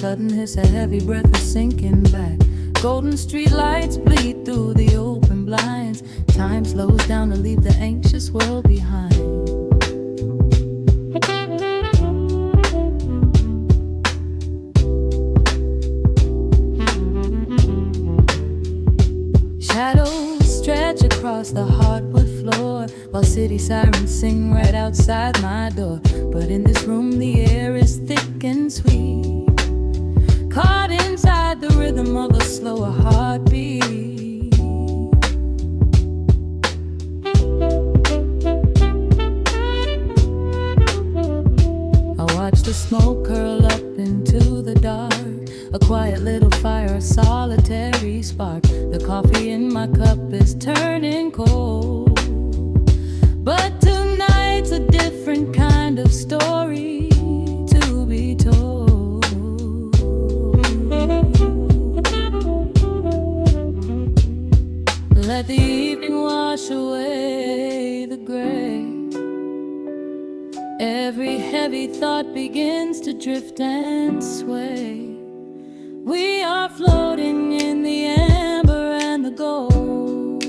sudden hiss, a heavy breath is sinking back. Golden street lights bleed through the open blinds. Time slows down to leave the anxious world behind. Shadows stretch across the hardwood floor, while city sirens sing right outside my door. But in this room the air is thick and sweet, caught inside the rhythm of a slower heartbeat. I watch the smoke curl up into the dark, a quiet little fire, a solitary spark. The coffee in my cup is turning cold, but tonight's a different kind of story to be told. Let the evening wash away the gray. Every heavy thought begins to drift and sway. We are floating in the amber and the gold,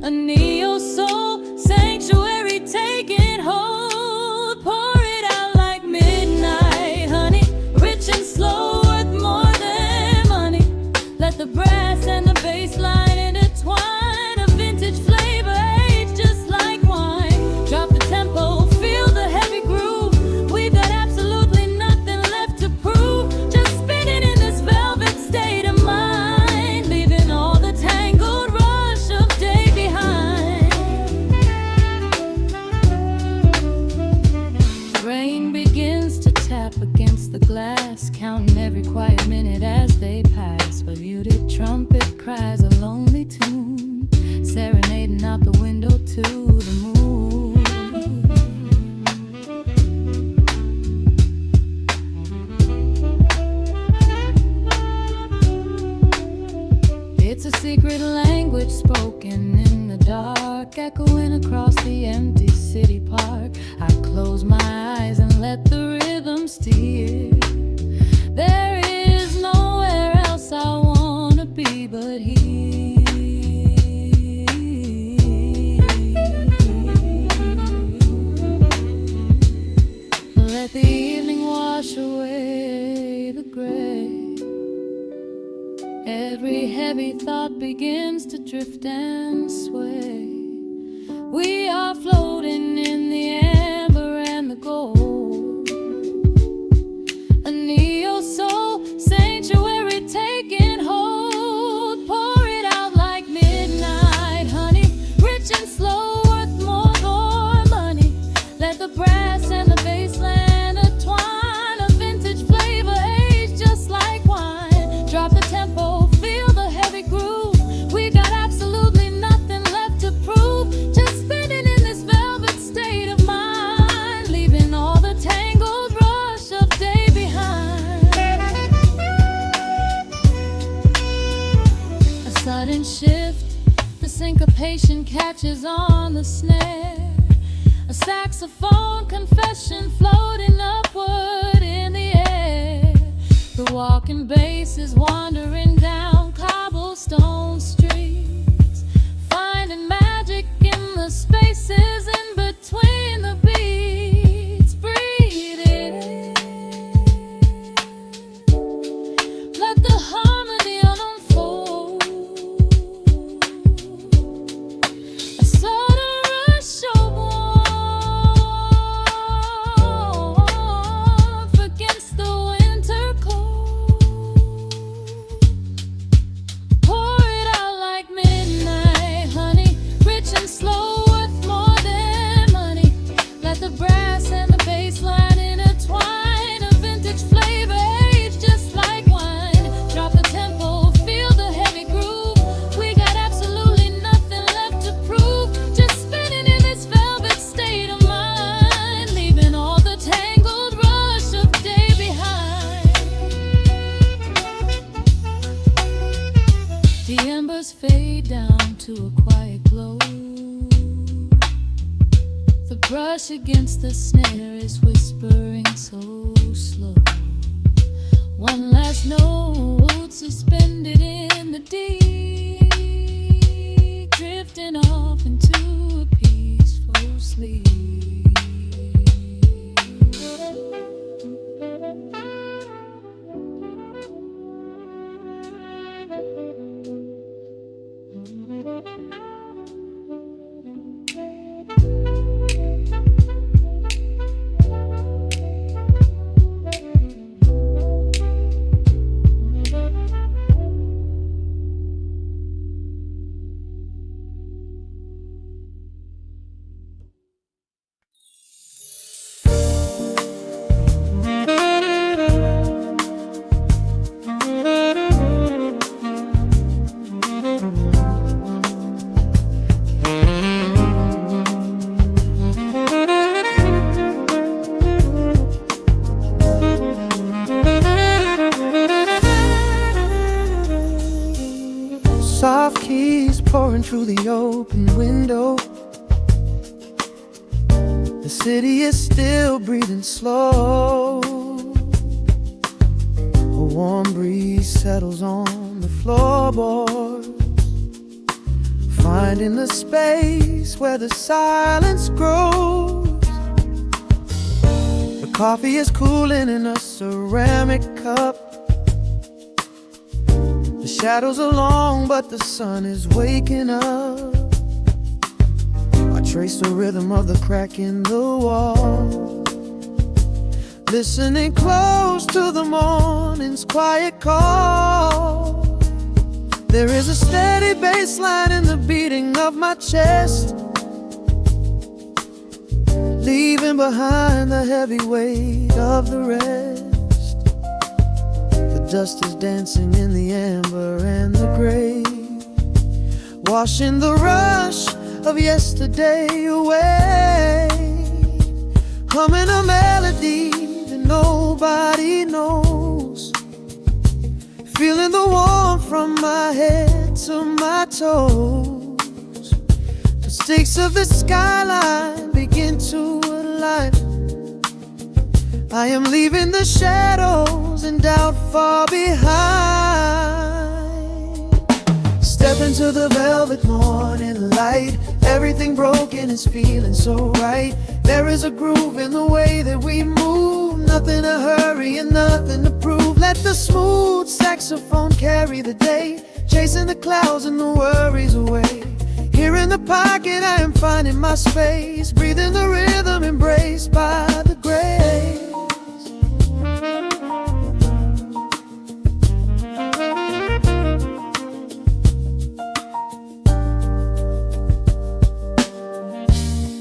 a neo-soul sanctuary taking hold. Pour it out like midnight honey, rich and slow, worth more than money. Let the brass and the bass line intertwine, a vintage flavor aged just like wine. Drop the tempo, feel the heavy groove. We've got absolutely nothing left to prove, just spinning in this velvet state of mind, leaving all the tangled rush of day behind. Rain begins to tap against the glass, counting every quiet minute as they pass. A muted trumpet cries a lonely tune, serenading out the window to the moon. It's a secret language spoken in the dark, echoing across the empty city park. I close my eyes and let the rhythm steer. There is nowhere else I wanna be but here. Let the evening wash away the gray. Every heavy thought begins to drift and sway. We are floating in the amber and the gold, a neo-soul sanctuary taking hold. Pour it out like midnight honey, rich and slow, worth more than money. Let the brass and the bass line intertwine, a vintage flavor aged just like wine. Drop the tempo, feel the heavy groove. We got absolutely nothing left to prove, just spinning in this velvet state of mind, leaving all the tangled rush of day behind. A sudden shift, the syncopation catches on the snare. A saxophone confession floating upward in the air. The walking bass is wandering down cobblestone streets, finding magic in the spaces in between the beats. Breathe it in, let the harmony unfold. A sudden rush of warmth against the winter cold. Pour it out like midnight honey, rich and slow, worth more than money. Let the brass and the bass line intertwine, a vintage flavor aged just like wine. Drop the tempo, feel the heavy groove. We got absolutely nothing left to prove, just spinning in this velvet state of mind, leaving all the tangled rush of day behind. The embers fade down to a quiet glow. The brush against the snare is whispering so slow. One last note suspended in the deep, drifting off into a peaceful sleep. Soft keys pouring through the open window. The city is still breathing slow. A warm breeze settles on the floorboards, finding the space where the silence grows. The coffee is cooling in a ceramic cup. The shadows are long, but the sun is waking up. I trace the rhythm of the crack in the wall, listening close to the morning's quiet call. There is a steady bass line in the beating of my chest, leaving behind the heavy weight of the rest. The dust is dancing in the amber and the gray, washing the rush of yesterday away. Humming a melody that nobody knows, feeling the warmth from my head to my toes. The stakes of the skyline begin to align. I am leaving the shadows and doubt far behind. Step into the velvet morning light. Everything broken is feeling so right. There is a groove in the way that we move. Nothing to hurry and nothing to prove. Let the smooth saxophone carry the day, chasing the clouds and the worries away. Here in the pocket I am finding my space, breathing the rhythm embraced by the grace.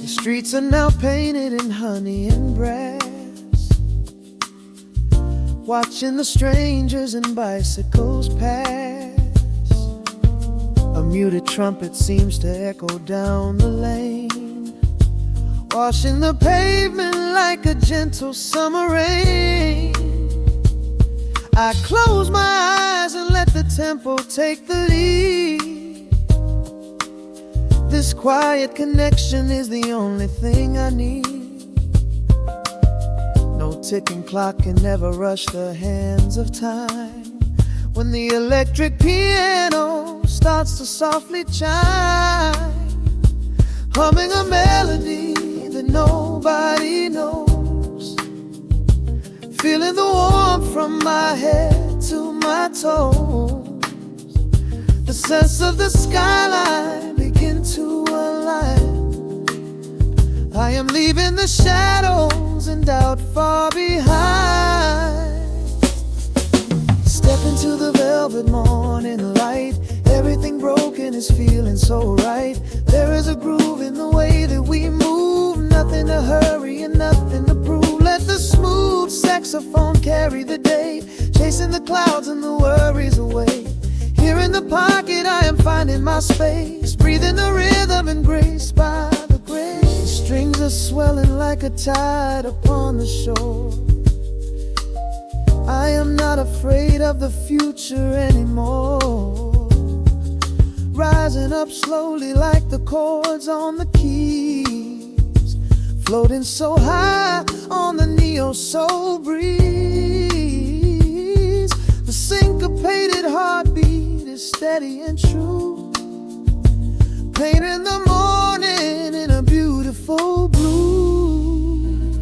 The streets are now painted in honey and brass, watching the strangers and bicycles pass. A muted trumpet seems to echo down the lane, washing the pavement like a gentle summer rain. I close my eyes and let the tempo take the lead. This quiet connection is the only thing I need. No ticking clock can never rush the hands of time. When the electric piano starts to softly chime, humming a melody that nobody knows, feeling the warmth from my head to my toes. The sense of the skyline begin to align. I am leaving the shadows and doubt far behind. Step into the velvet morning light. Everything broken is feeling so right. There is a groove in the way that we move. Nothing to hurry and nothing to prove. Let the smooth saxophone carry the day, chasing the clouds and the worries away. Here in the pocket I am finding my space, breathing the rhythm and grace by the grace. The strings are swelling like a tide upon the shore. I am not afraid of the future anymore. Rising up slowly like the chords on the keys, floating so high on the neo-soul breeze. syncopated heartbeat is steady and true. Paint in the morning in a beautiful blue.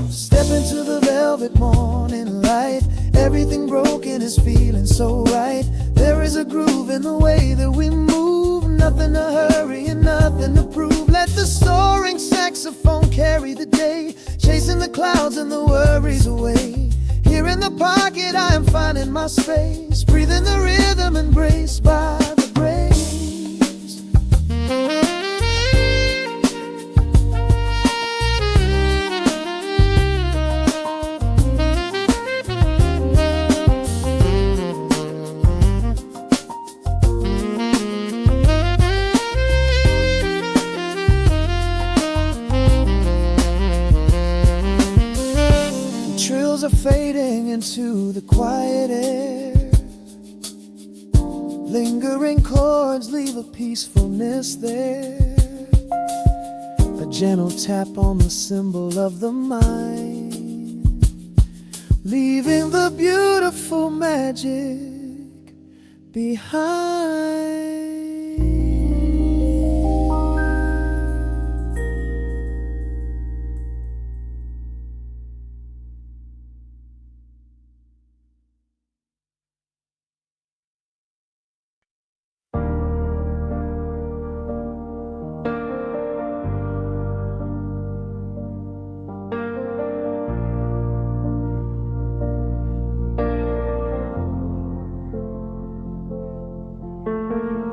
Step into the velvet morning light. Everything broken is feeling so right. There is a groove in the way that we move. Nothing to hurry and nothing to prove. Let the soaring saxophone carry the day, chasing the clouds and the worries away. Here in the pocket I am finding my space, breathing the rhythm embraced by the breeze. Trills are fading into the quiet air. Lingering chords leave a peacefulness there. A gentle tap on the symbol of the mind, leaving the beautiful magic behind.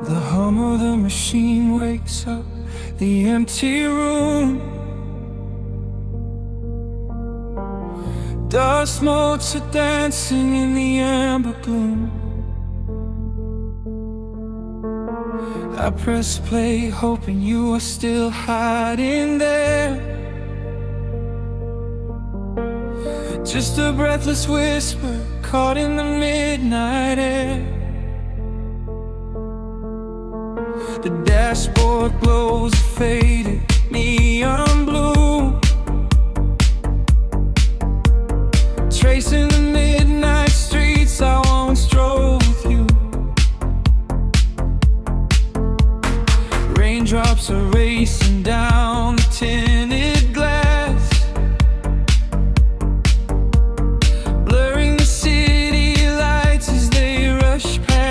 The hum of the machine wakes up the empty room. Dust motes are dancing in the amber gloom. I press play, hoping you are still hiding there. Just a breathless whisper caught in the midnight air. The dashboard glows a faded neon blue, tracing the midnight streets I once drove with you. Raindrops are racing down the tinted glass, blurring the city lights as they rush past.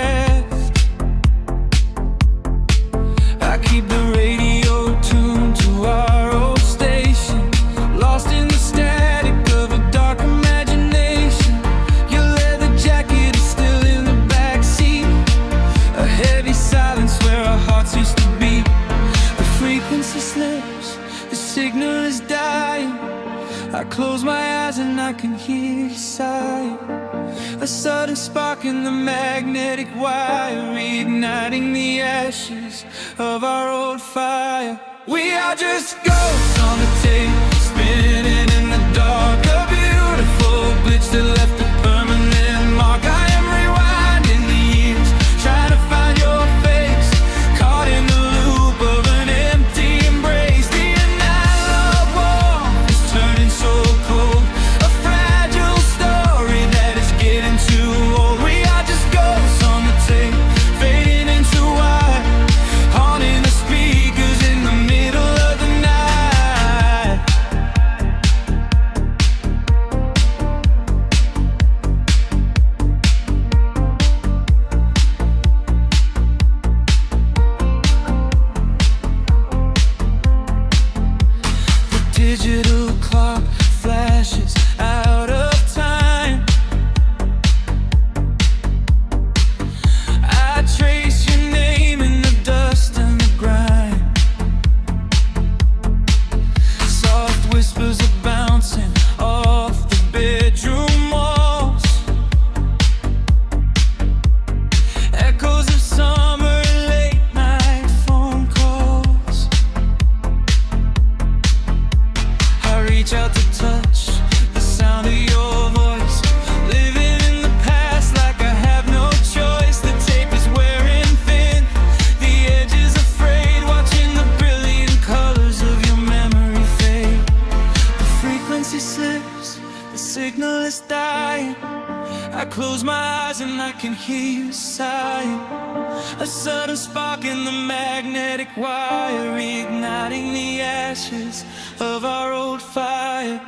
I keep the radio tuned to our old station, lost in the static of a dark imagination. Your leather jacket is still in the backseat, a heavy silence where our hearts used to beat. The frequency slips, the signal is dying. I close my eyes and I can hear you sighing. A sudden spark in the magnetic wire, reigniting the ashes of our old fire. We are just ghosts on the tape, spinning in the dark. A beautiful glitch that left a permanent mark. I am rewinding the years, trying to find your face, caught in the loop of an empty embrace. The analog warmth is turning so cold, a fragile story that is getting too old. We are just ghosts on the tape, fading into white, haunting the speakers in the middle of the night. can hear you sighing. A sudden spark in the magnetic wire, igniting the ashes of our old fire.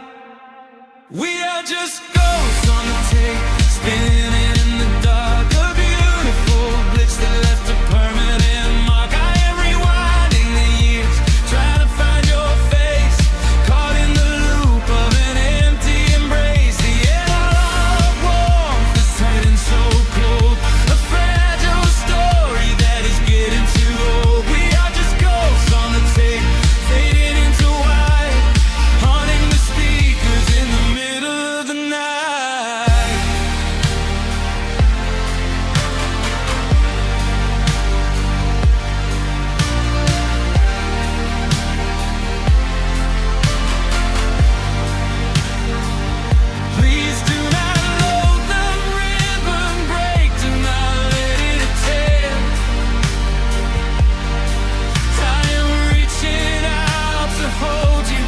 We are just ghosts on the tape, spinning in the dark. A beautiful blitz that left a permanent mark. I am rewinding the years, trying to find your face, caught in the loop of an empty embrace. The air of warmth is turning so cold, a fragile story that is getting too old. We are just ghosts on the tape, fading into white, haunting the speakers in the middle of the night. Please do not load the ribbon break, do not let it tear. I am reaching out to hold you,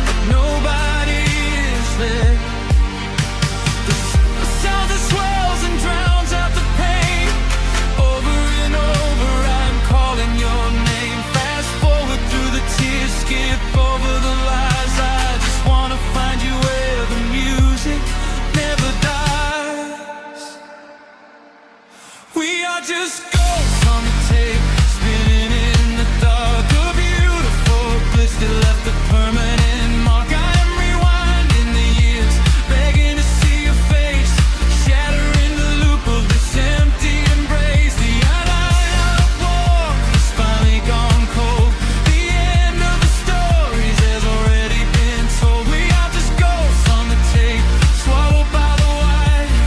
but nobody is there. The sound that swells and drowns out the pain. Over and over I'm calling your name. Fast forward through the tears, skip over the lies. I just wanna find you where the music never dies. We are just ghosts on the tape, spinning in the dark. A beautiful bliss that left a permanent mark. I am rewinding the years, begging to see your face, shattering the loop of this empty embrace. The line of warmth has finally gone cold. The end of the stories has already been told. We are just ghosts on the tape, swallowed by the wire,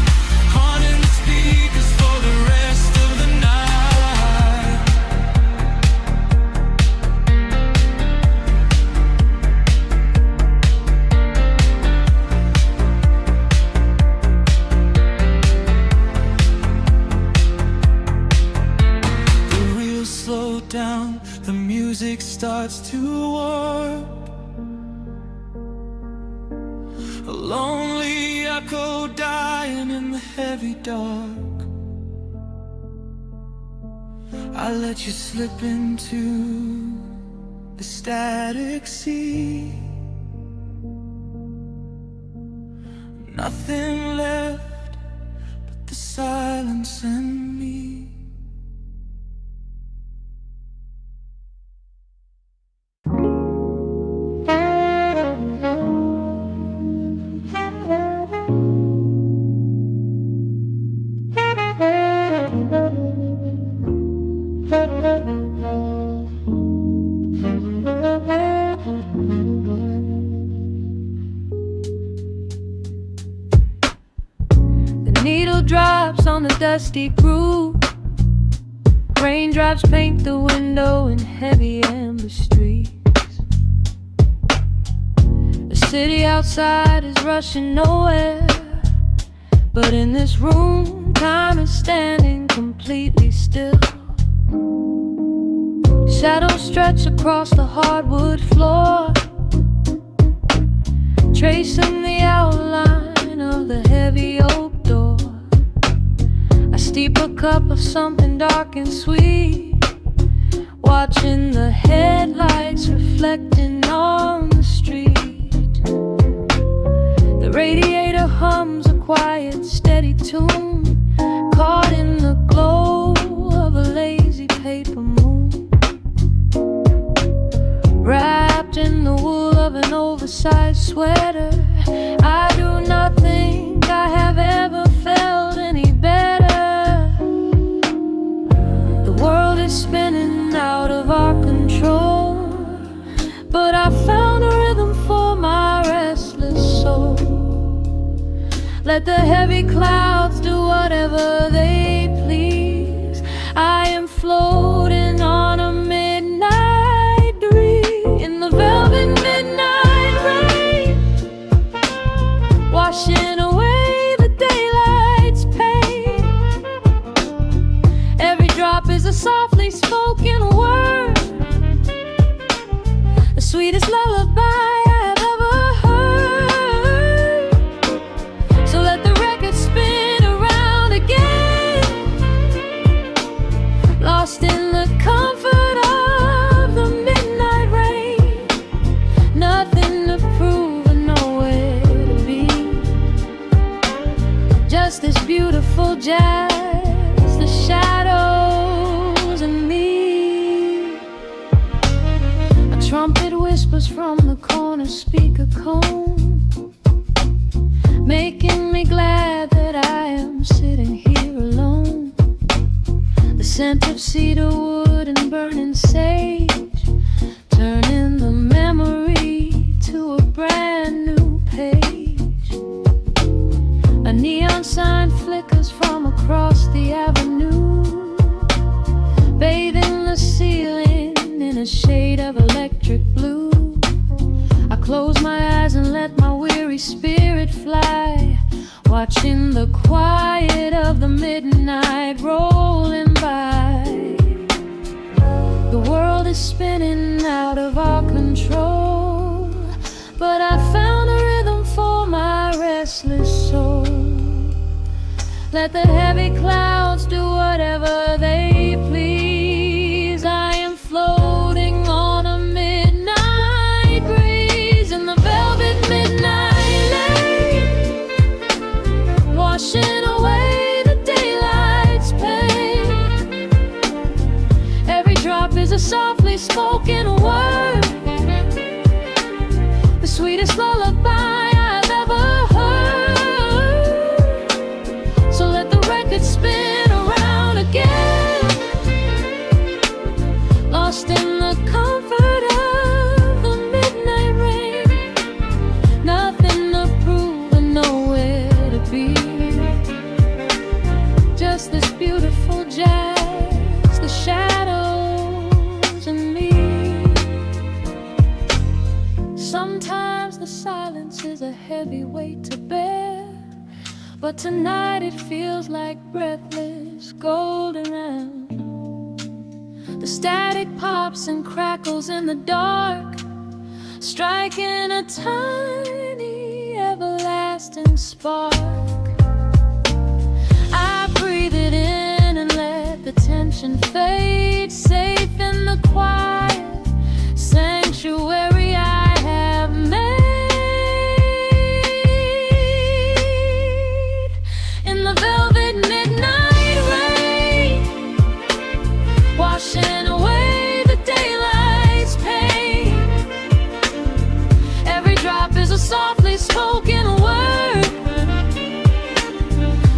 haunting the speakers for the rest of the night. The reels slow down, the music starts to warp. A lonely echo dying in the heavy dark. I let you slip into the static sea. Nothing left but the silence and me. The needle drops on the dusty groove. Raindrops paint the window in heavy amber streets. The city outside is rushing nowhere, but in this room, time is standing completely still. Shadows stretch across the hardwood floor, tracing the outline of the heavy oak door. I steep a cup of something dark and sweet, watching the headlights reflecting on the street. The radiator hums a quiet, steady tune, caught in the glow of a lazy paper moon. Wrapped in the wool of an oversized sweater, I do not think I have ever felt any better. The world is spinning out of our control, but I found a rhythm for my restless soul. Let the heavy clouds do whatever they please. I am floating on a midnight breeze in the velvet midnight rain, washing away the daylight's pain. Every drop is a softly spoken word, the sweetest lullaby I have ever heard. So let the record spin around again. a speaker cone, making me glad that I am sitting here alone. The scent of cedar wood and burning sage, turning the memory to a brand new page. A neon sign flickers from across the avenue, bathing the ceiling in a shade of electric blue. I close my eyes and let my weary spirit fly, watching the quiet of the midnight rolling by. The world is spinning out of our control, but I found a rhythm for my restless soul. Let the heavy clouds do whatever they please. I am floating on a midnight breeze in the velvet midnight lane, washing away the daylight's pain. Every drop is a softly spoken word, the sweetest lullaby I've ever heard. So let the record spin around again, lost in the comfort of the midnight rain. Nothing to prove and nowhere to be, just this beautiful jazz, the shadows and me. Sometimes the silence is a heavy weight to bear, but tonight it feels like breathless golden round. The static pops and crackles in the dark, striking a tiny everlasting spark. I breathe it in and let the tension fade, safe in the quiet sanctuary I have made. In the velvet midnight rain, washing away the daylight's pain. Every drop is a softly spoken word,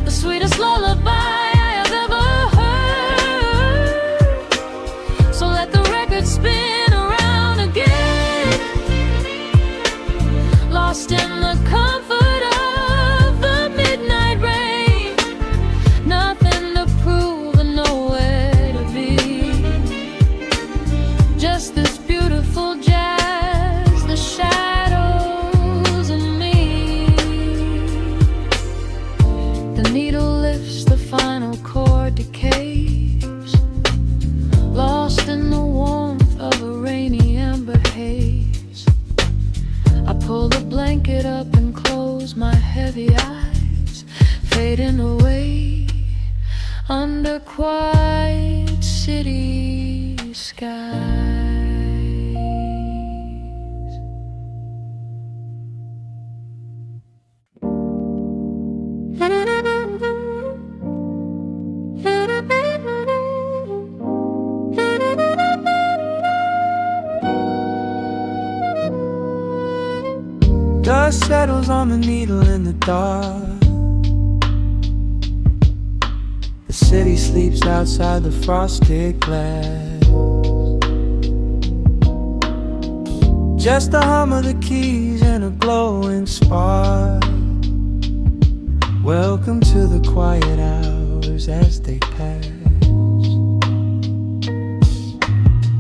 the sweetest lullaby I have ever heard. So let the record spin around again, lost in the comfort of the midnight rain. Nothing to prove and nowhere to be, just this beautiful jazz, the shadows and me. The needle lifts, the final chord decays, lost in the warmth of a rainy amber haze. I pull the blanket up and close my heavy eyes, fading away under quiet city skies. Dust settles on the needle in the dark. The city sleeps outside the frosted glass. Just the hum of the keys and a glowing spark. Welcome to the quiet hours as they pass.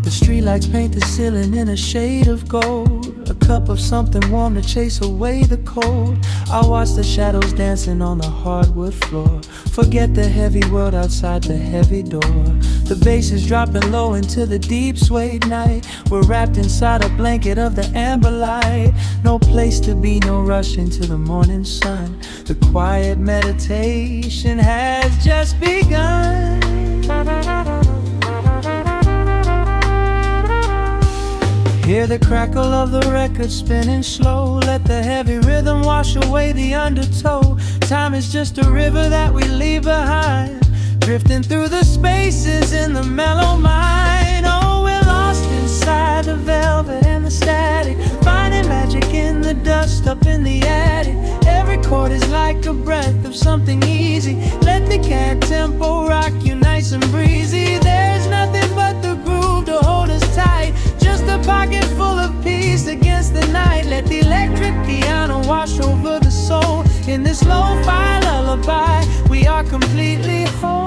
The streetlights paint the ceiling in a shade of gold, a cup of something warm to chase away the cold. I watch the shadows dancing on the hardwood floor, forget the heavy world outside the heavy door. The bass is dropping low into the deep suede night. We're wrapped inside a blanket of the amber light. No place to be, no rush into the morning sun. The quiet meditation has just begun. Hear the crackle of the record spinning slow. Let the heavy rhythm wash away the undertow. Time is just a river that we leave behind, drifting through the spaces in the mellow mind. Oh, we're lost inside the velvet and the static, finding magic chord is like a breath of something easy. Let the cat tempo rock you nice and breezy. There's nothing but the groove to hold us tight, just a pocket full of peace against the night. Let the electric piano wash over the soul. In this lo-fi lullaby, we are completely whole.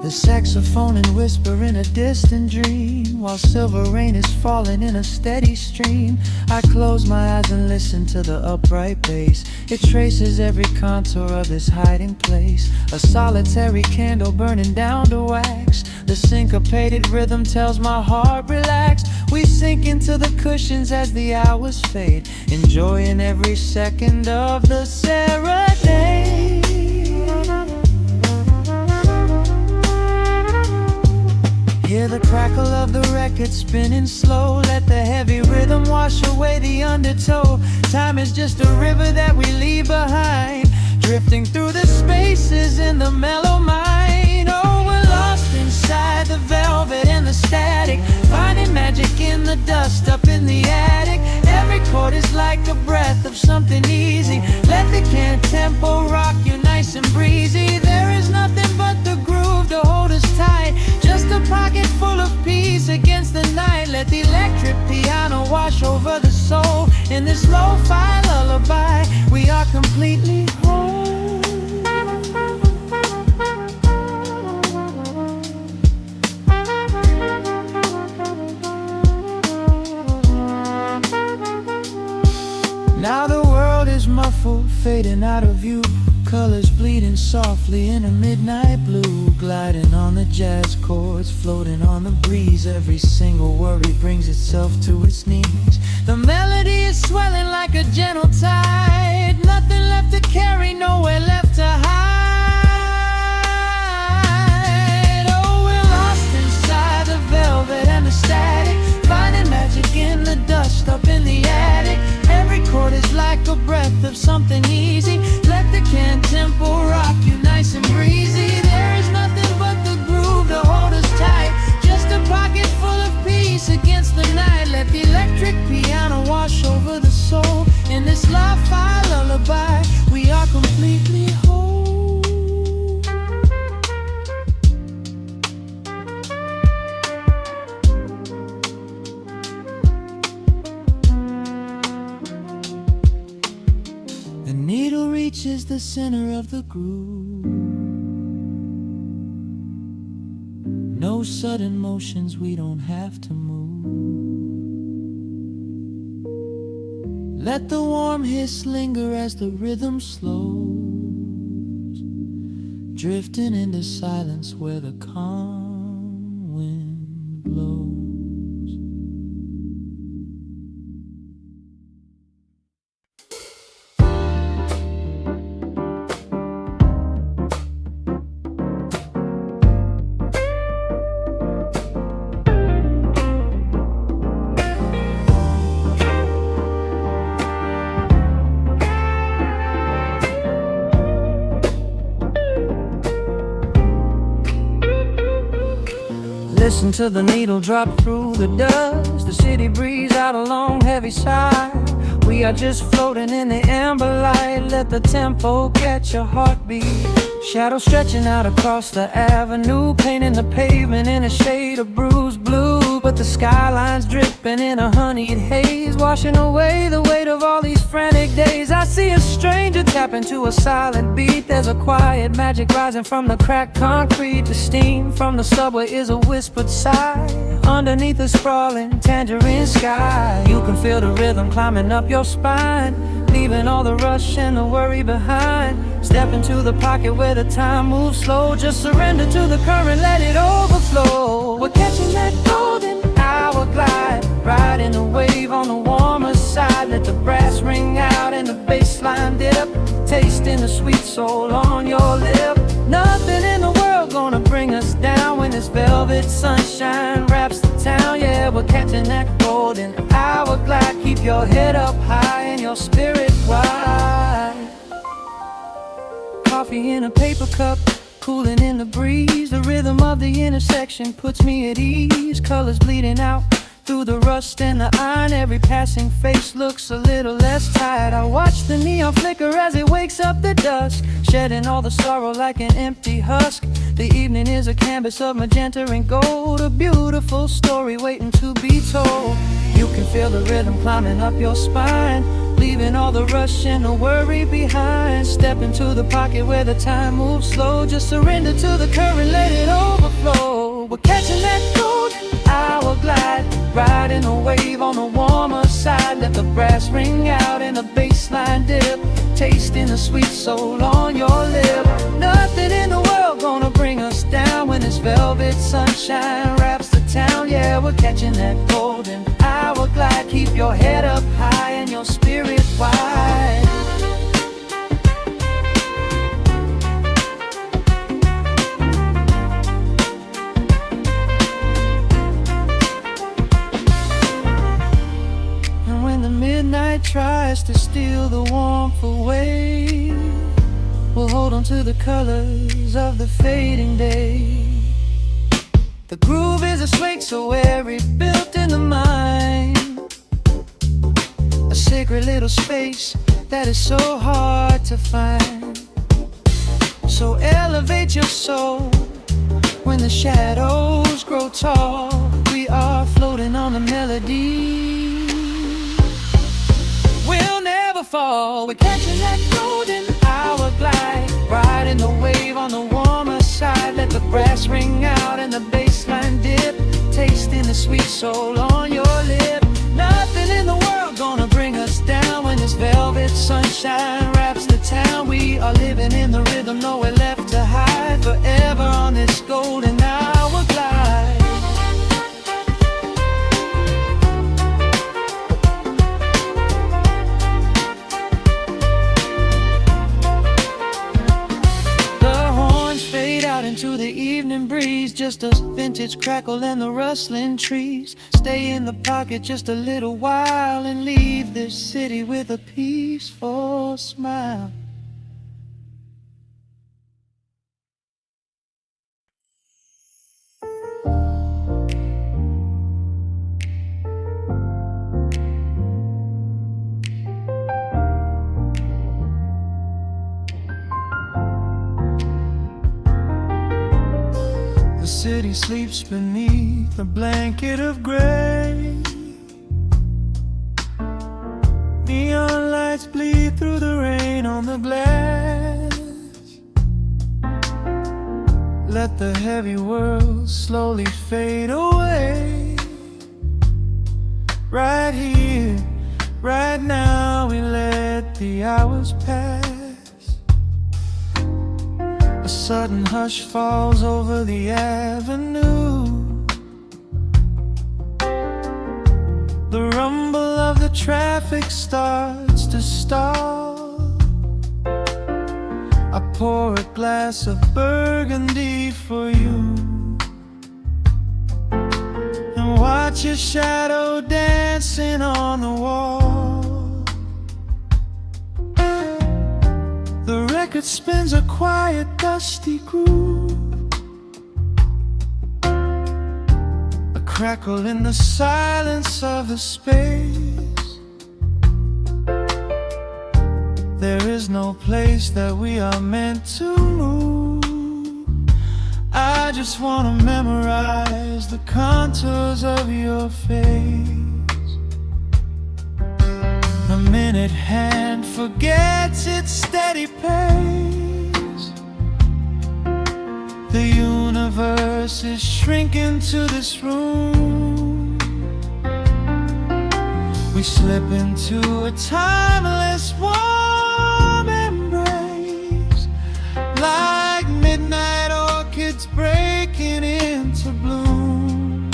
The saxophone and whisper in a distant dream, while silver rain is falling in a steady stream. I close my eyes and listen to the upright bass. It traces every contour of this hiding place. A solitary candle burning down to wax. The syncopated rhythm tells my heart relax. We sink into the cushions as the hours fade, enjoying every second of the serenade. Hear the crackle of the record spinning slow. Let the heavy rhythm wash away the undertow. Time is just a river that we leave behind, drifting through the spaces in the mellow mind. Oh, we're lost inside the velvet and the static, finding magic in the dust up in the attic. Every chord is like a breath of something easy. Let the can tempo rock you nice and breezy. There is nothing but the groove to hold us tight, just a pocket full of peace against the night. Let the electric piano wash over the soul. In this lo-fi lullaby, we are completely whole. Now the world is muffled, fading out of view. Colors bleeding softly in a midnight blue, gliding on the jazz chords, floating on the breeze. Every single worry brings itself to its knees. The melody is swelling like a gentle tide. Nothing left to carry, nowhere left to hide. Oh, we're lost inside the velvet and the static, finding magic in the dust up in the attic. Every chord is like a breath of something easy. Let the can tempo rock you nice and breezy. There is nothing but the groove to hold us tight, just a pocket full of peace against the night. Let the electric piano wash over the soul. In this lo-fi lullaby, we are completely whole. The needle reaches the center of the groove. No sudden motions, we don't have to move. Let the warm hiss linger as the rhythm slows, drifting into silence where the calm wind blows. Listen to the needle drop through the dust. The city breeze out a long heavy sigh. We are just floating in the amber light. Let the tempo catch your heartbeat. Shadows stretching out across the avenue, painting the pavement in a shade of bruised blue. But the skyline's dripping in a honeyed haze, washing away the weight of all these frantic days. I see a stranger tap into a silent beat. There's a quiet magic rising from the cracked concrete. The steam from the subway is a whispered sigh underneath the sprawling tangerine sky. You can feel the rhythm climbing up your spine, leaving all the rush and the worry behind. Step into the pocket where the time moves slow. Just surrender to the current, let it overflow. We're catching that golden hour glide, riding a wave on the warmer side. Let the brass ring out and the bass line dip, tasting the sweet soul on your lip. Nothing in the world gonna bring us down when this velvet sunshine wraps the town. Yeah, we're catching that golden hour glide. Keep your head up high and your spirit wide. Coffee in a paper cup, cooling in the breeze. The rhythm of the intersection puts me at ease. Colors bleeding out through the rust and the iron. Every passing face looks a little less tired. I watch the neon flicker as it wakes up the dusk, shedding all the sorrow like an empty husk. The evening is a canvas of magenta and gold, a beautiful story waiting to be told. You can feel the rhythm climbing up your spine, leaving all the rush and the worry behind. Step into the pocket where the time moves slow. Just surrender to the current, let it overflow. We're catching that golden hour glide, riding a wave on the warmer side. Let the brass ring out and the bass line dip, tasting the sweet soul on your lip. Nothing in the world gonna bring us down when this velvet sunshine wraps the town. Yeah, we're catching that golden hour glide. Keep your head up high and your spirit wide. And when the midnight tries to steal the warmth away, we'll hold on to the colors of the fading day. The groove is a swing so airy, built in the mind, a sacred little space that is so hard to find. So elevate your soul when the shadows grow tall. We are floating on a melody, we'll never fall. We're catching that golden hour glide, riding the wave on the warmer side. Let the brass ring out and the bass line dip, tasting the sweet soul on your lip. Nothing in the world gonna bring us down when this velvet sunshine wraps the town. We are living in the rhythm, nowhere left to hide, forever on this golden hour glide. Into the evening breeze, just a vintage crackle and the rustling trees. Stay in the pocket just a little while and leave this city with a peaceful smile. The city sleeps beneath a blanket of gray. Neon lights bleed through the rain on the glass. Let the heavy world slowly fade away. Right here, right now, we let the hours pass. A sudden hush falls over the avenue. The rumble of the traffic starts to stall. I pour a glass of burgundy for you and watch your shadow dancing on the wall. The record spins a quiet, dusty groove, a crackle in the silence of the space. There is no place that we are meant to move. I just wanna memorize the contours of your face. A minute hand forgets its steady pace. The universe is shrinking to this room. We slip into a timeless warm embrace, like midnight orchids breaking into bloom.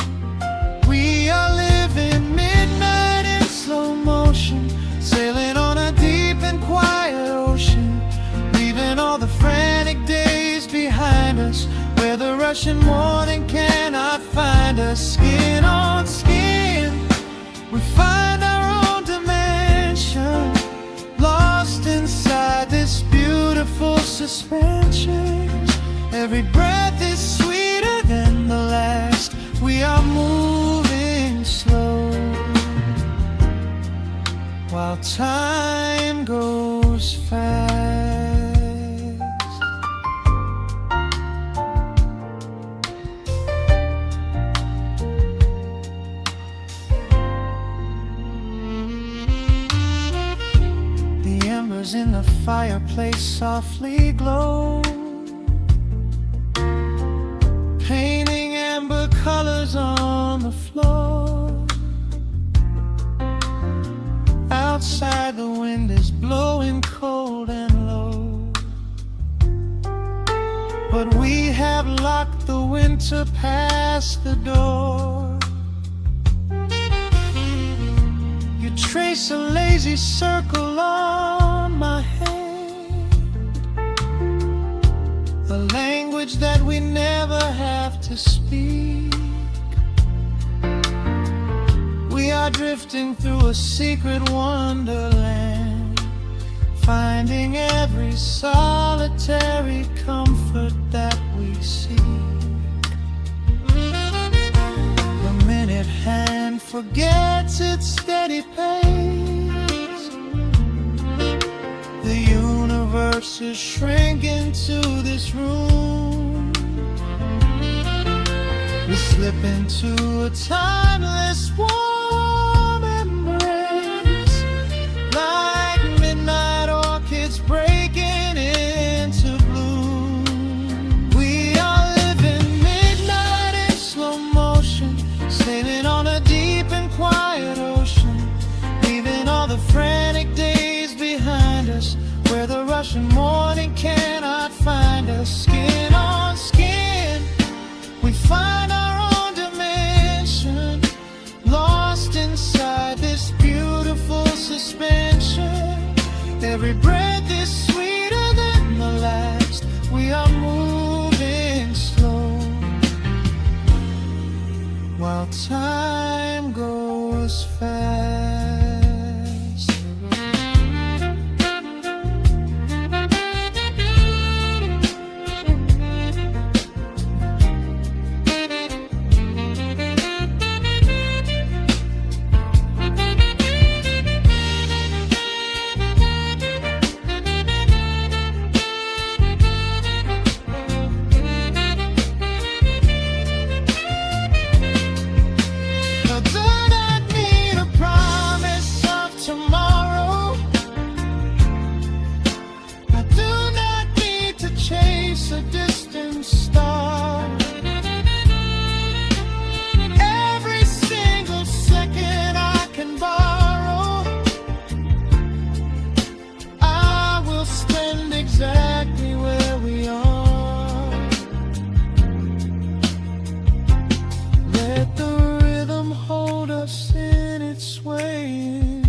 We are living midnight in slow motion, sailing on a deep and quiet ocean, leaving all the frantic days behind us, where the rushing morning cannot find us. Skin on skin, we find our own dimension, lost inside this beautiful suspension. Every breath is sweeter than the last. We are moving slow while time goes fast. The embers in the fireplace softly glow, painting amber colors on the floor. Outside the wind is blowing cold and low, but we have locked the winter past the door. You trace a lazy circle on my hand, a language that we never have to speak. We are drifting through a secret wonderland, finding every solitary comfort that we seek. The minute hand forgets its steady pace, the universe is shrinking to this room. We slip into a timeless warm embrace, like midnight orchids breaking into bloom. We are living midnight in slow motion, sailing on a deep and quiet ocean, leaving all the frantic days behind us, where the rushing morning cannot find us. Skin on skin, we find our own dimension, lost inside this beautiful suspension. Every breath is sweeter than the last. We are moving slow while time goes fast. A distant star, every single second I can borrow, I will spend exactly where we are. Let the rhythm hold us in its swaying.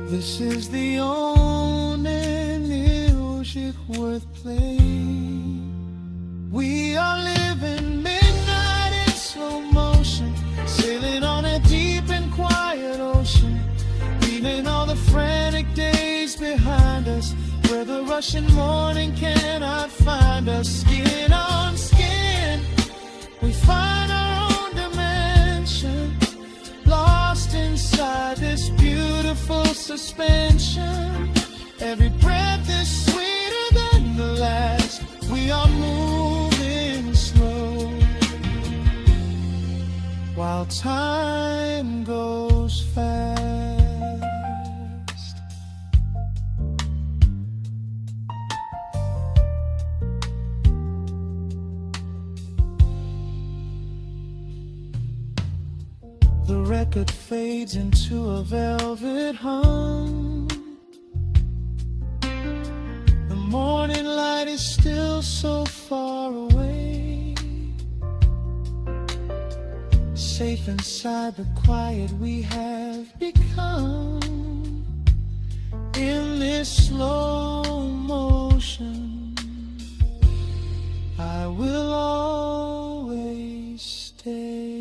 This is the only music worth playing. We are living midnight in slow motion, sailing on a deep and quiet ocean, leaving all the frantic days behind us, where the rushing morning cannot find us. Skin on skin, we find our own dimension, lost inside this beautiful suspension. Every breath is sweeter than the last. We are moving slow while time goes fast. The record fades into a velvet hum. The morning light is still so far away, safe inside the quiet we have become. In this slow motion, I will always stay.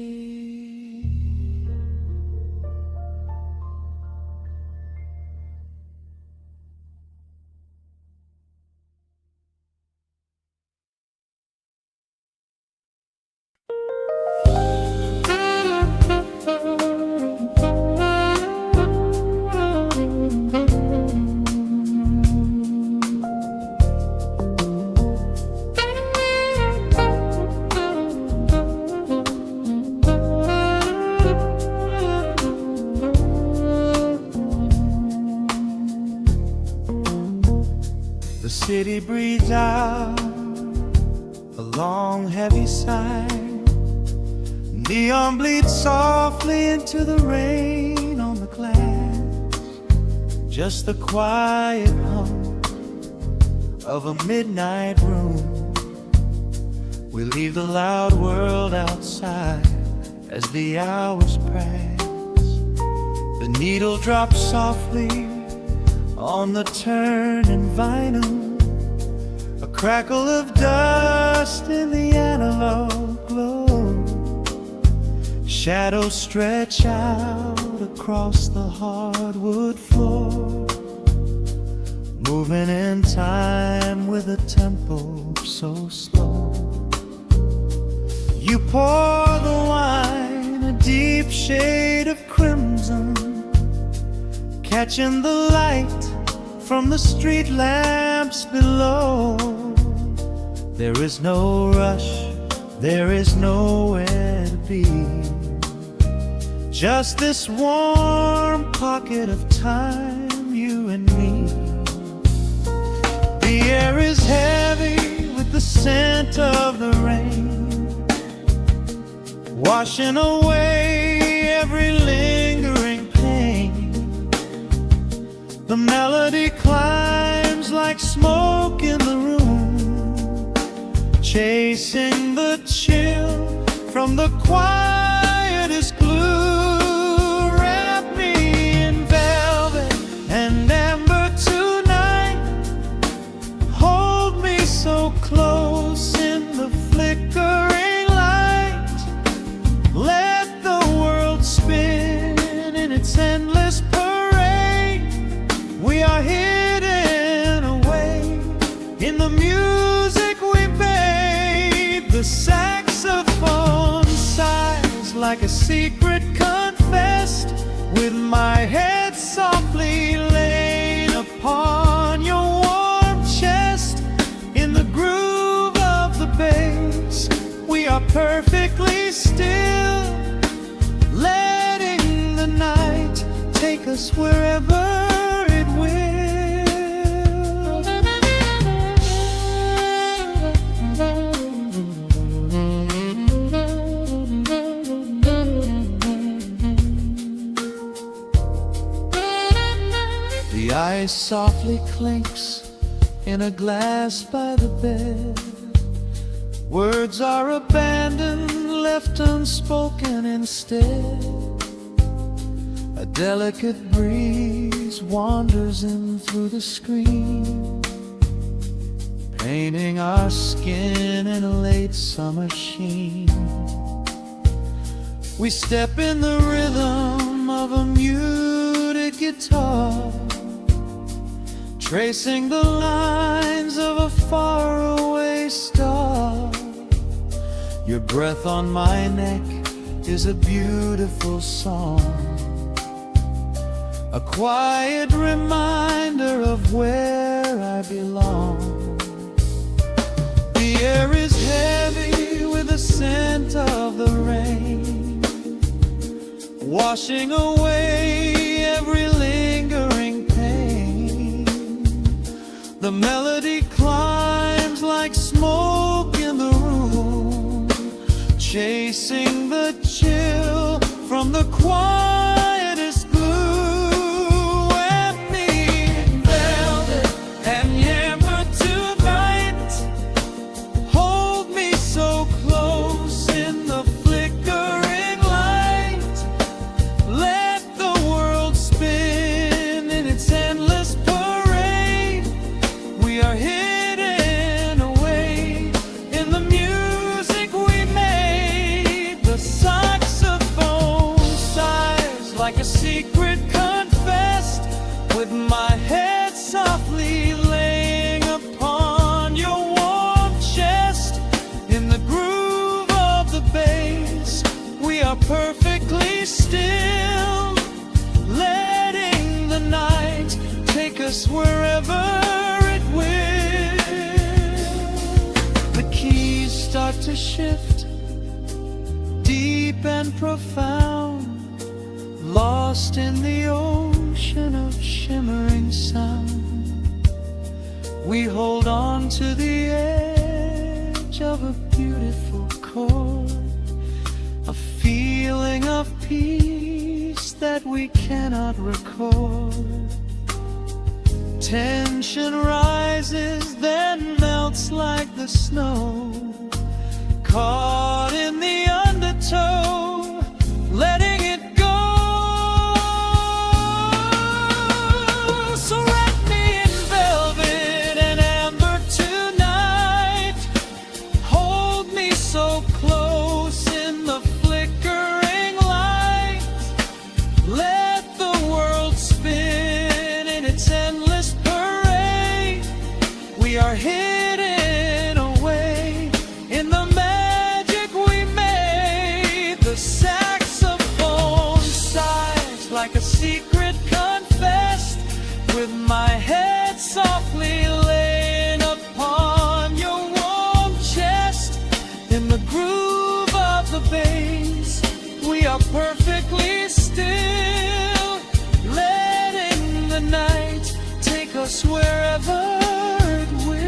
city breathes out a long heavy sigh. Neon bleeds softly into the rain on the glass. Just the quiet hum of a midnight room. We leave the loud world outside as the hours pass. The needle drops softly on the turning vinyl. A crackle of dust in the analog glow. Shadows stretch out across the hardwood floor, moving in time with a tempo so slow. You pour the wine, a deep shade of crimson, catching the light from the street lamps below. There is no rush, there is nowhere to be. Just this warm pocket of time, you and me. The air is heavy with the scent of the rain, washing away every lingering pain. The melody climbs like smoke in the room, chasing the chill from the quietest glue. Wrap me in velvet and amber tonight. Hold me so close in the flickering light. Let the world spin in its endless parade. We are hidden away in the music we made. The saxophone sighs like a secret confessed, with my head softly laid upon your warm chest. In the groove of the bass, we are perfectly still, letting the night take us wherever it will. The ice softly clinks in a glass by the bed. Words are abandoned, left unspoken instead. A delicate breeze wanders in through the screen, painting our skin in a late summer sheen. We step in the rhythm of a muted guitar, tracing the lines of a faraway star. Your breath on my neck is a beautiful song, a quiet reminder of where I belong. The air is heavy with the scent of the rain, washing away every lingering pain. The melody climbs like smoke in the room, chasing the chill from the quietest glue. Wrap me in velvet and amber tonight. Hold me so close in the flickering light. Let the world spin in its endless parade. We are hidden away in the music we made. The saxophone sighs like a secret confessed, with my head softly laying upon your warm chest. In the groove of the bass, we are perfectly still, letting the night take us wherever it will. The keys start to shift, deep and profound, lost in the ocean of shimmering sound. We hold on to the edge of a beautiful chord, a feeling of peace that we cannot record. Tension rises, then melts like the snow, caught in the undertow, letting it go. So wrap me in velvet and amber tonight, hold me so close in the flickering light, let the world spin in its endless parade. We are hidden away in the magic we made. The saxophone sighs like a secret confessed, with my head softly laying upon your warm chest. In the groove of the bass, we are perfectly still, letting the night take us wherever it will.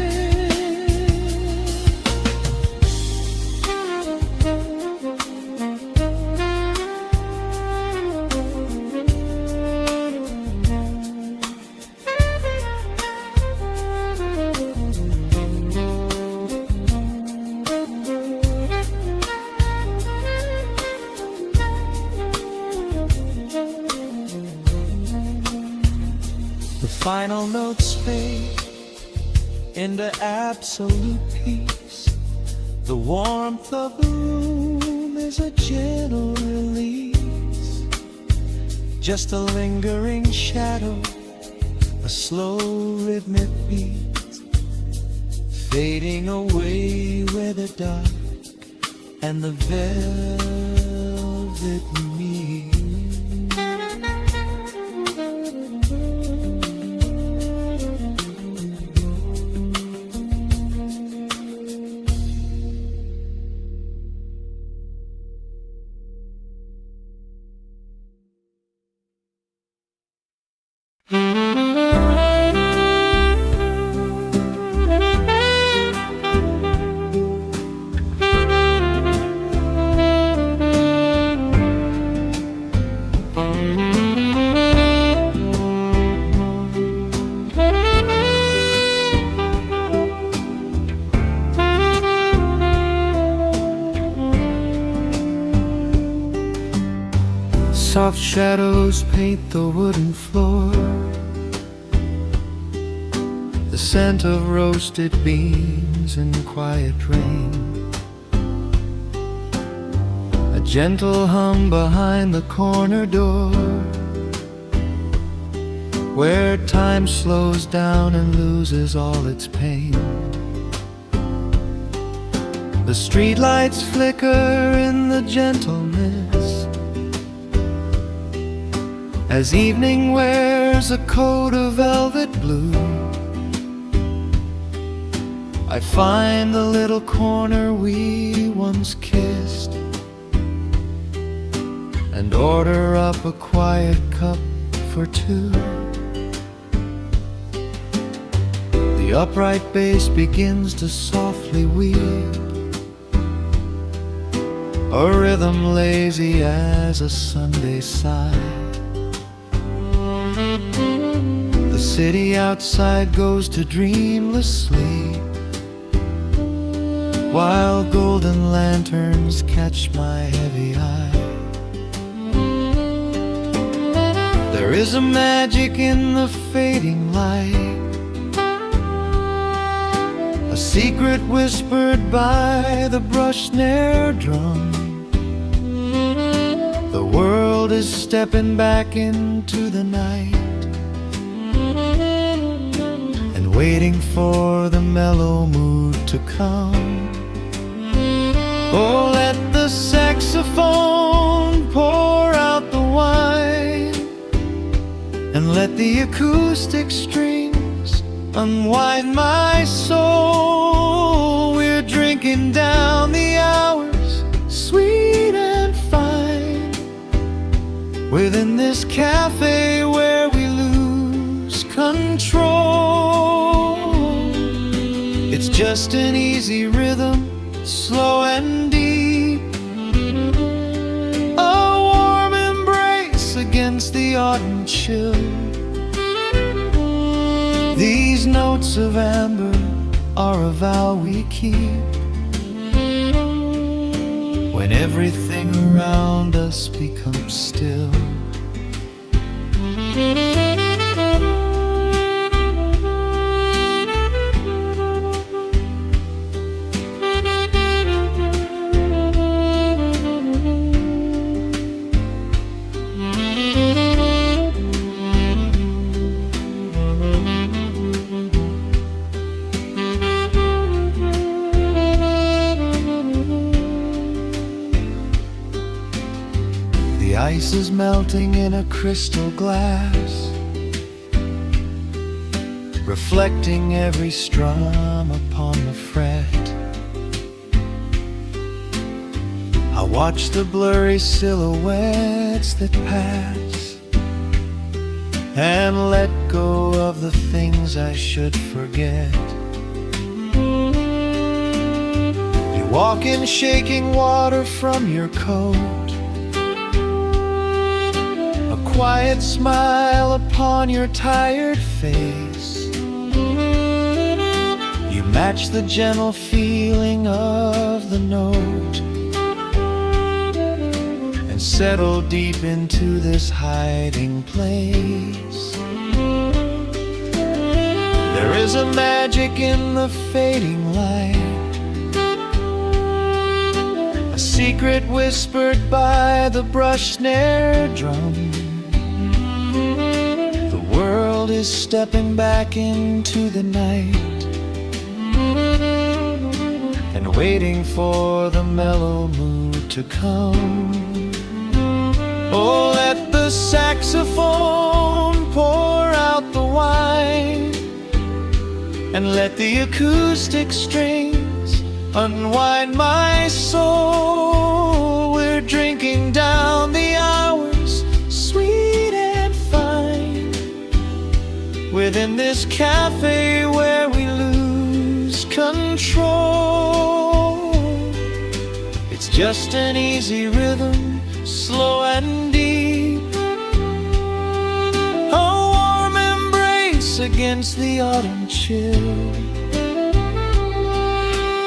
The final notes fade into absolute peace. The warmth of the room is a gentle release, just a lingering shadow, a slow rhythmic beat, fading away where the dark and the velvet meet. Soft shadows paint the wooden floor, the scent of roasted beans and quiet rain, a gentle hum behind the corner door, where time slows down and loses all its pain. The streetlights flicker in the gentleness as evening wears a coat of velvet blue. I find the little corner we once kissed and order up a quiet cup for two. The upright bass begins to softly wheel, a rhythm lazy as a Sunday sigh. The city outside goes to dreamless sleep, while golden lanterns catch my heavy eye. There is a magic in the fading light, a secret whispered by the brush snare drum. The world is stepping back into the night and waiting for the mellow mood to come. Oh, let the saxophone pour out the wine, and let the acoustic strings unwind my soul. We're drinking down the hours, sweet and fine, within this cafe where we lose control. just an easy rhythm, slow and deep. A warm embrace against the autumn chill. These notes of amber are a vow we keep when everything around us becomes still. The ice is melting in a crystal glass, reflecting every strum upon the fret. I watch the blurry silhouettes that pass and let go of the things I should forget. You walk in shaking water from your coat, quiet smile upon your tired face. You match the gentle feeling of the note and settle deep into this hiding place. There is a magic in the fading light, a secret whispered by the brush snare drum. The world is stepping back into the night and waiting for the mellow mood to come. Oh, let the saxophone pour out the wine and let the acoustic strings unwind my soul. We're drinking down the hours, sweet and fine, within this cafe where we lose control. It's just an easy rhythm, slow and deep, a warm embrace against the autumn chill.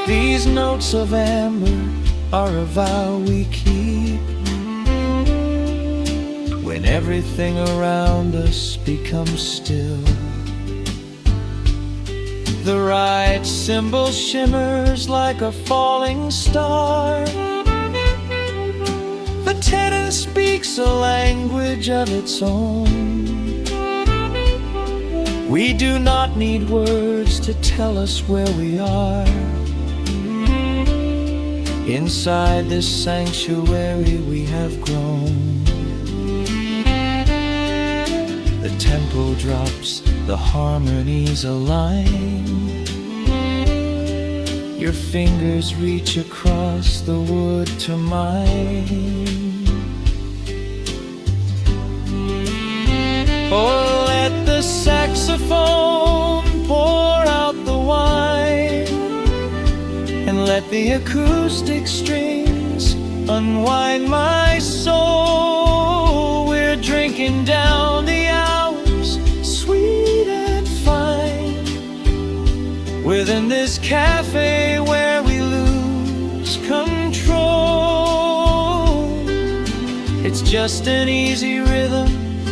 These notes of amber are a vow we keep when everything around us becomes still. The right cymbal shimmers like a falling star. The tenor speaks a language of its own. We do not need words to tell us where we are. Inside this sanctuary we have grown. The tempo drops, the harmonies align. Your fingers reach across the wood to mine. Oh, let the saxophone pour out the wine and let the acoustic strings unwind my soul. We're drinking down the hours, sweet and fine, within this cafe where we lose control. It's just an easy rhythm,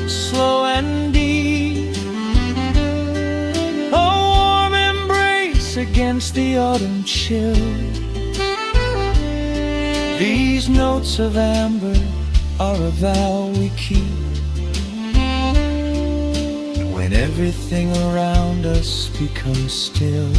slow and deep, a warm embrace against the autumn chill. These notes of amber are a vow we keep when everything around us becomes still.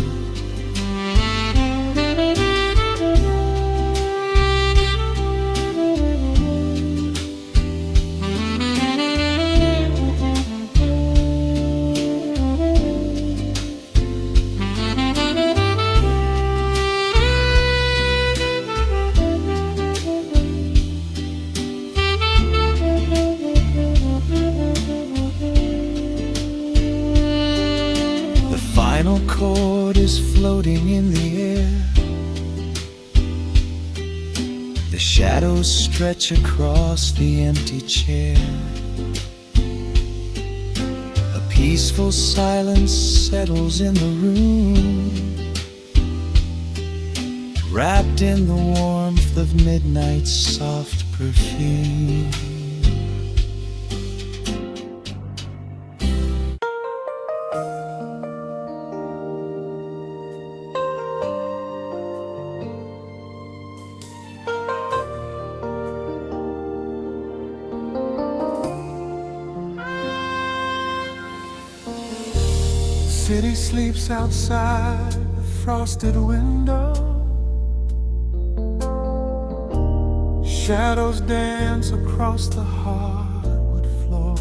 Final chord heart is floating in the air. The shadows stretch across the empty chair. A peaceful silence settles in the room, wrapped in the warmth of midnight's soft perfume. City sleeps outside the frosted window. Shadows dance across the hardwood floor.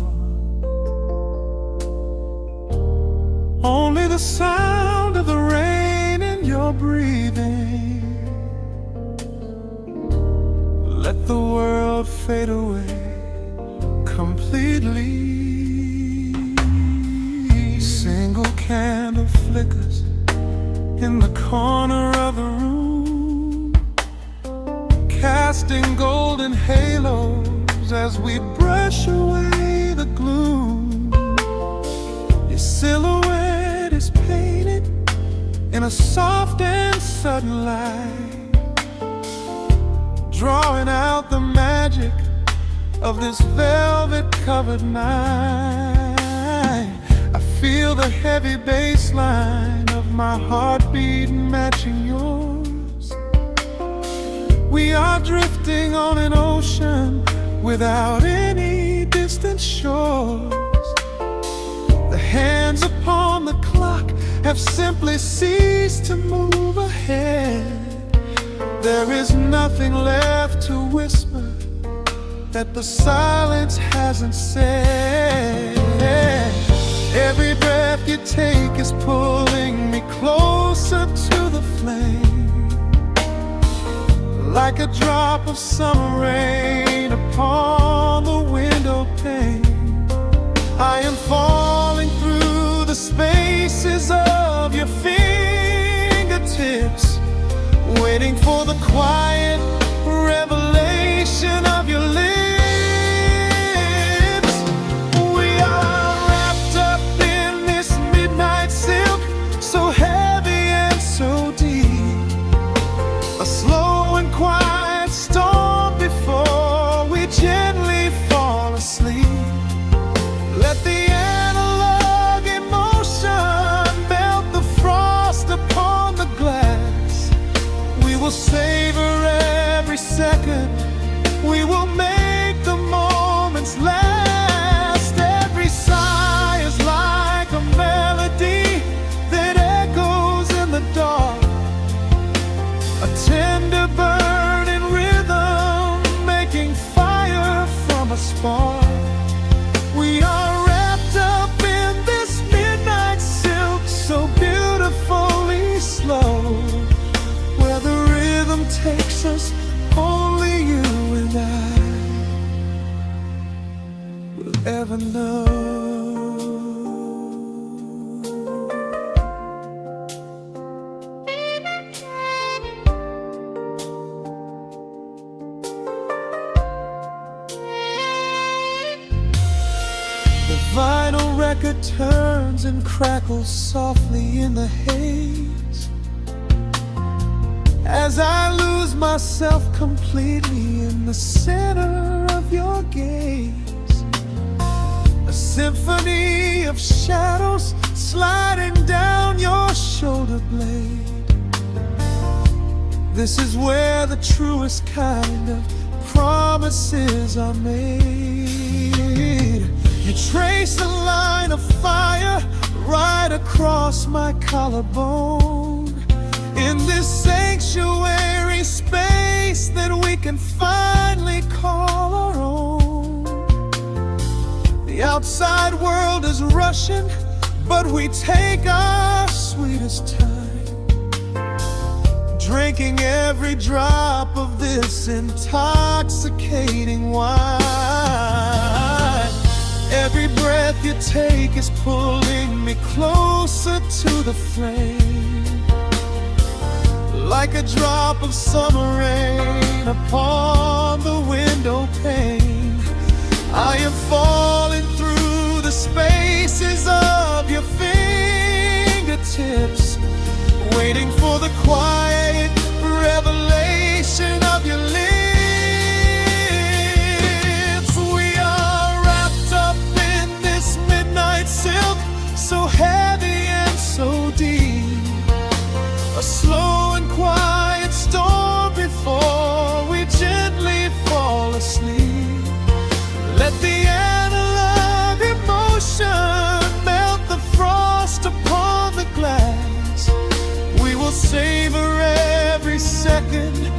Only the sound of the rain in your breathing. Let the world fade away completely. Single candle flickers in the corner of the room, casting golden halos as we brush away the gloom. Your silhouette is painted in a soft and sudden light, drawing out the magic of this velvet-covered night. I feel the heavy bass line of my heartbeat matching yours. We are drifting on an ocean without any distant shores. The hands upon the clock have simply ceased to move ahead. There is nothing left to whisper that the silence hasn't said. Every breath you take is pulling me closer to the flame, like a drop of summer rain upon the window pane. I am falling through the spaces of your fingertips, waiting for the quiet revelation of your lips. So heavy and so deep, a slow and quiet storm before we gently fall asleep. Let the analog emotion melt the frost upon the glass. We will savor every second, we will make the moments last. Every sigh is like a melody that echoes in the dark, a tender burning rhythm making fire from a spark. We are wrapped up in this midnight silk, so beautifully slow, where the rhythm takes us, only you and I will ever know. The vinyl record turns and crackles softly in the haze, as I lose myself completely in the center of your gaze. A symphony of shadows sliding down your shoulder blade. This is where the truest kind of promises are made. You trace a line of fire right across my collarbone, in this sanctuary space that we can finally call our own. The outside world is rushing, but we take our sweetest time, drinking every drop of this intoxicating wine. Every breath you take is pulling me closer to the flame, like a drop of summer rain upon the window pane. I am falling through the spaces of your fingertips, waiting for the quiet revelation of your lips. We are wrapped up in this midnight silk, so heavy and so deep, a slow and quiet storm before we gently fall asleep. Let the analog emotion melt the frost upon the glass. We will savor every second,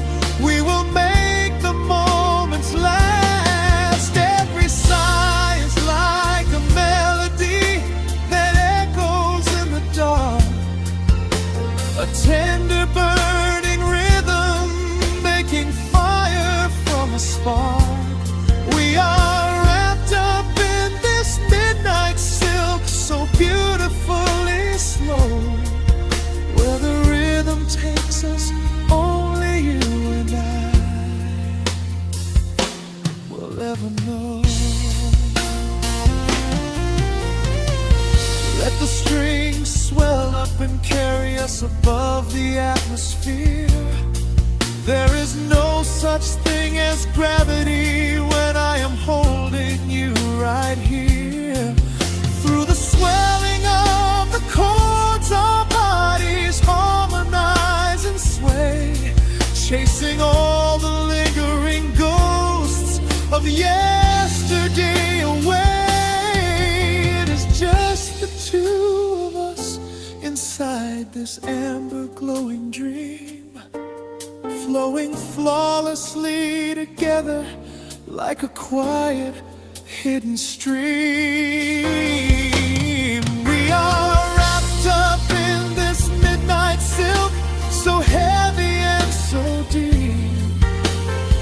we will make the moments last. Every sigh is like a melody that echoes in the dark, a tender burning rhythm making fire from a spark. We are wrapped up in this midnight silk, so beautifully slow, where the rhythm takes us, only you and I will ever know. Let the strings swell up and carry us above the atmosphere. There is no such thing as gravity when I am holding you right here. Through the swelling of the chords, our bodies harmonize and sway, chasing all the lingering ghosts of yesterday away. It is just the two of us inside this amber glowing dream, flowing flawlessly together like a quiet hidden stream. We are wrapped up in this midnight silk, so heavy and so deep,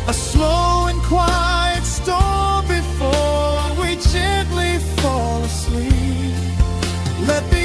a slow and quiet storm before we gently fall asleep. Let the